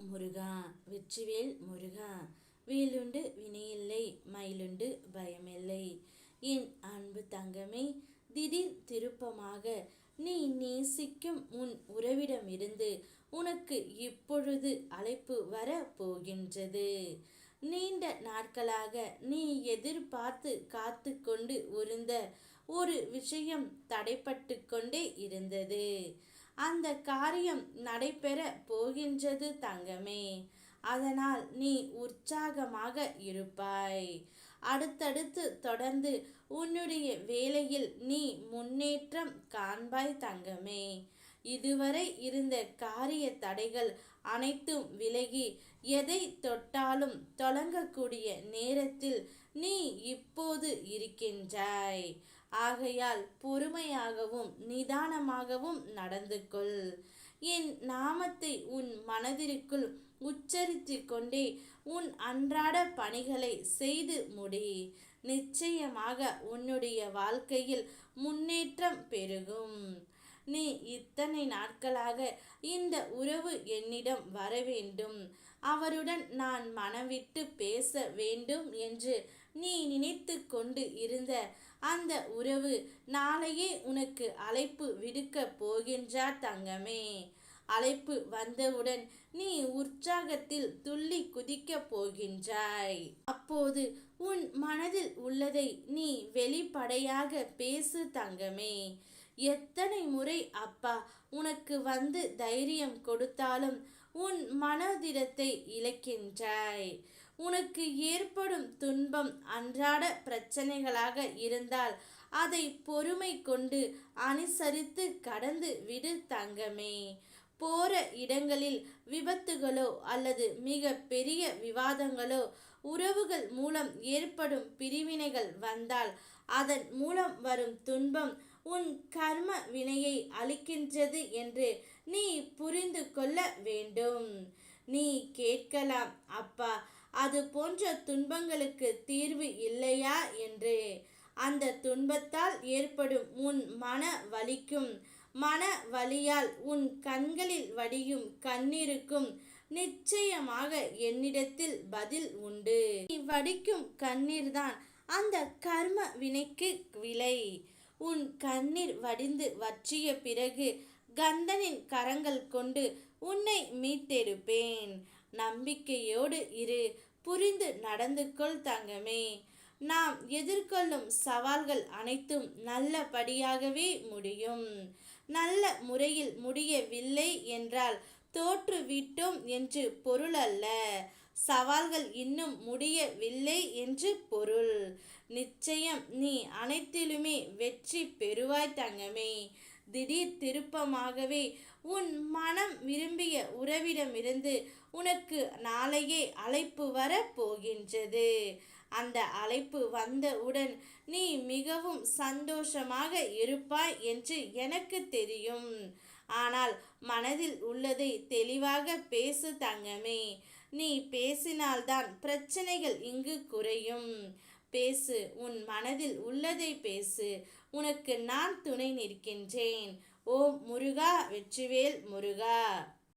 முருகா வெற்றிவேல் முருகா. வேலுண்டு வினையில்லை, மயிலுண்டு பயமில்லை. என் அன்பு தங்கமே, திடீர் திருப்பமாக நீ நேசிக்கும் உன் உறவிடமிருந்து உனக்கு இப்பொழுது அழைப்பு வர போகின்றது. நீண்ட நாட்களாக நீ எதிர்பார்த்து காத்து கொண்டு இருந்த ஒரு விஷயம் தடைப்பட்டு கொண்டே இருந்தது. அந்த காரியம் நடைபெற போகின்றது தங்கமே. அதனால் நீ உற்சாகமாக இருப்பாய். அடுத்தடுத்து தொடர்ந்து உன்னுடைய வேலையில் நீ முன்னேற்றம் காண்பாய் தங்கமே. இதுவரை இருந்த காரிய தடைகள் அனைத்தும் விலகி எதை தொட்டாலும் தொடங்கக்கூடிய நேரத்தில் நீ இப்போது இருக்கின்றாய். ஆகையால் பொறுமையாகவும் நிதானமாகவும் நடந்து கொள். என் நாமத்தை உன் மனதிற்குள் உச்சரித்து கொண்டே உன் அன்றாட பணிகளை செய்து முடி. நிச்சயமாக உன்னுடைய வாழ்க்கையில் முன்னேற்றம் பெருகும். நீ இத்தனை நாட்களாக இந்த உறவு என்னிடம் வர வேண்டும், அவருடன் நான் மனவிட்டு பேச வேண்டும் என்று நீ நினைத்து கொண்டு இருந்த அந்த உறவு நாளையே உனக்கு அழைப்பு விடுக்க போகின்றார் தங்கமே. அழைப்பு வந்தவுடன் நீ உற்சாகத்தில் துள்ளி குதிக்க போகின்றாய். அப்போது உன் மனதில் உள்ளதை நீ வெளிப்படையாக பேசு தங்கமே. எத்தனை முறை அப்பா உனக்கு வந்து தைரியம் கொடுத்தாலும் உன் மனதிடத்தை இழக்கின்றாய். உனக்கு ஏற்படும் துன்பம் அன்றாட பிரச்சனைகளாக இருந்தால் அதை பொறுமை கொண்டு அனுசரித்து கடந்து விடு தங்கமே. போற இடங்களில் விபத்துகளோ அல்லது மிக பெரிய விவாதங்களோ உறவுகள் மூலம் ஏற்படும் பிரிவினைகள் வந்தால் அதன் மூலம் வரும் துன்பம் உன் கர்ம வினையை அளிக்கின்றது என்று நீ புரிந்து கொள்ள வேண்டும். நீ கேட்கலாம், அப்பா அது போன்ற துன்பங்களுக்கு தீர்வு இல்லையா என்று. அந்த துன்பத்தால் ஏற்படும் உன் மன வலிக்கும் மன வலியால் உன் கண்களில் வடியும் கண்ணீருக்கும் நிச்சயமாக என்னிடத்தில் பதில் உண்டு. நீ வடிக்கும் கண்ணீர்தான் அந்த கர்ம வினைக்கு விலை. உன் கண்ணீர் வடிந்து வற்றிய பிறகு கந்தனின் கரங்கள் கொண்டு உன்னை மீட்டெடுப்பேன். நம்பிக்கையோடு இரு, புரிந்து நடந்து கொள் தங்கமே. நாம் எதிர்கொள்ளும் சவால்கள் அனைத்தும் நல்லபடியாகவே முடியும். நல்ல முறையில் முடியவில்லை என்றால் தோற்றுவிட்டோம் என்று பொருள் அல்ல. சவால்கள் இன்னும் முடியவில்லை என்று பொருள். நிச்சயம் நீ அனைத்திலுமே வெற்றி பெறுவாய் தங்கமே. திடீர் திருப்பமாகவே உன் மனம் விரும்பிய உறவிடமிருந்து உனக்கு நாளையே அழைப்பு வர போகின்றது. அந்த அழைப்பு வந்தவுடன் நீ மிகவும் சந்தோஷமாக இருப்பாய் என்று எனக்கு தெரியும். ஆனால் மனதில் உள்ளதை தெளிவாக பேசு தங்கமே. நீ பேசினால்தான் பிரச்சனைகள் இங்கு குறையும். பேசு, உன் மனதில் உள்ளதை பேசு. உனக்கு நான் துணை நிற்கின்றேன். ஓம் முருகா வெற்றிவேல் முருகா.